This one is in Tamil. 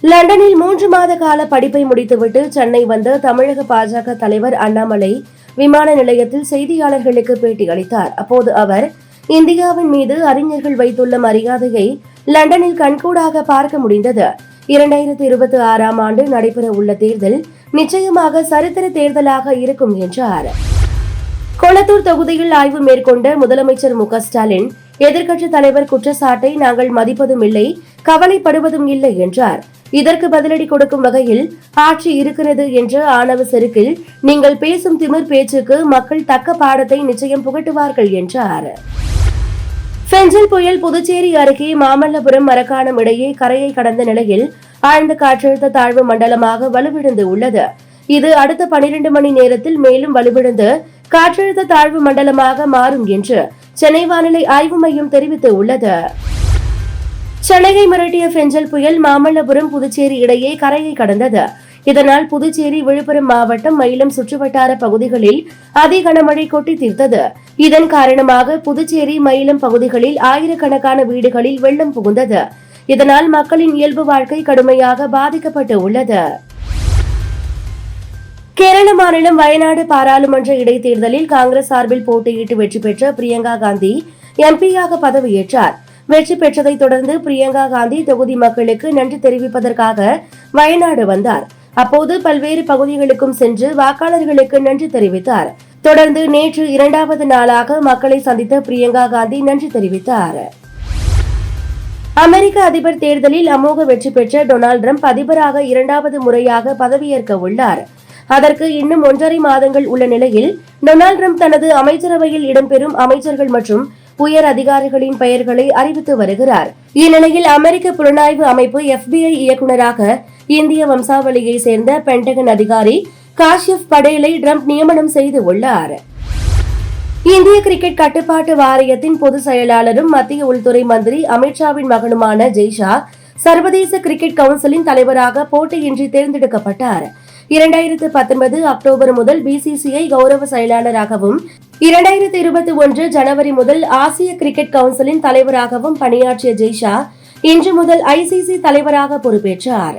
லண்டனில் 3 மாத கால படிப்பை முடித்துவிட்டு சென்னை வந்த தமிழக பாஜக தலைவர் அண்ணாமலை விமான நிலையத்தில் செய்தியாளர்களுக்கு பேட்டி அளித்தார். அப்போது அவர் இந்தியாவின் மீது அறிஞர்கள் வைத்துள்ள மரியாதையை லண்டனில் கண்கூடாக பார்க்க முடிந்தது. 2026ஆம் ஆண்டு நடைபெற உள்ள தேர்தல் நிச்சயமாக சரித்திர தேர்தலாக இருக்கும் என்றார். கொளத்தூர் தொகுதியில் ஆய்வு மேற்கொண்ட முதலமைச்சர் மு.க.ஸ்டாலின் எதிர்க்கட்சித் தலைவர் குற்றச்சாட்டை நாங்கள் மதிப்பதும் இல்லை, கவலைப்படுவதும் இல்லை என்றார். இதற்கு பதிலடி கொடுக்கும் வகையில் ஆட்சி இருக்கிறது என்ற ஆணவ செருக்கில் நீங்கள் பேசும் திமிர் பேச்சுக்கு மக்கள் தக்க பாடத்தை நிச்சயம் புகட்டுவார்கள் என்றார். பெஞ்சல் புயல் புதுச்சேரி அருகே மாமல்லபுரம் மரக்காணம் இடையே கரையை கடந்த நிலையில் ஆழ்ந்த காற்றழுத்த தாழ்வு மண்டலமாக வலுவிழந்து உள்ளது. இது அடுத்த 12 மணி நேரத்தில் மேலும் வலுவிழந்து காற்றழுத்த தாழ்வு மண்டலமாக மாறும் என்று சென்னை வானிலை ஆய்வு மையம் தெரிவித்துள்ளது. சென்னையை மிரட்டிய பெஞ்சல் புயல் மாமல்லபுரம் புதுச்சேரி இடையே கரையை கடந்தது. இதனால் புதுச்சேரி விழுப்புரம் மாவட்டம் மயிலம் சுற்றுவட்டார பகுதிகளில் அதிகனமழை கொட்டி தீர்த்தது. இதன் காரணமாக புதுச்சேரி மயிலம் பகுதிகளில் ஆயிரக்கணக்கான வீடுகளில் வெள்ளம் புகுந்தது. இதனால் மக்களின் இயல்பு வாழ்க்கை கடுமையாக பாதிக்கப்பட்டு உள்ளது. கேரள மாநிலம் வயநாடு பாராளுமன்ற இடைத்தேர்தலில் காங்கிரஸ் சார்பில் போட்டியிட்டு வெற்றி பெற்ற பிரியங்கா காந்தி எம்பியாக பதவியேற்றார். வெற்றி பெற்றதை தொடர்ந்து பிரியங்கா காந்தி தொகுதி மக்களுக்கு நன்றி தெரிவிப்பதற்காக வயநாடு வந்தார். அப்போது பல்வேறு பகுதிகளுக்கும் சென்று வாக்காளர்களுக்கு நன்றி தெரிவித்தார். தொடர்ந்து நேற்று 2வது நாளாக மக்களை சந்தித்த பிரியங்கா காந்தி நன்றி தெரிவித்தார். அமெரிக்க அதிபர் தேர்தலில் அமோக வெற்றி பெற்ற டொனால்டு டிரம்ப் அதிபராக 2வது முறையாக பதவியேற்க உள்ளார். அதற்கு இன்னும் 1.5 மாதங்கள் உள்ள நிலையில் டொனால்டு டிரம்ப் தனது அமைச்சரவையில் இடம்பெறும் அமைச்சர்கள் மற்றும் உயர் அதிகாரிகளின் பெயர்களை அறிவித்து வருகிறார். இந்நிலையில் அமெரிக்க புலனாய்வு அமைப்பு FBI இயக்குநராக இந்திய வம்சாவளியை சேர்ந்த பென்டகன் அதிகாரி காஷ்யப் படேலை டிரம்ப் நியமனம் செய்துள்ளார். இந்திய கிரிக்கெட் கட்டுப்பாட்டு வாரியத்தின் பொதுச் செயலாளரும் மத்திய உள்துறை மந்திரி அமித்ஷாவின் மகனுமான ஜெய்ஷா சர்வதேச கிரிக்கெட் கவுன்சிலின் தலைவராக போட்டியின்றி தேர்ந்தெடுக்கப்பட்டார். 2019 அக்டோபர் முதல் BCCI கௌரவ செயலாளராகவும் 2021 ஜனவரி முதல் ஆசிய கிரிக்கெட் கவுன்சிலின் தலைவராகவும் பணியாற்றிய ஜெய்ஷா இன்று முதல் ICC தலைவராக பொறுப்பேற்றார்.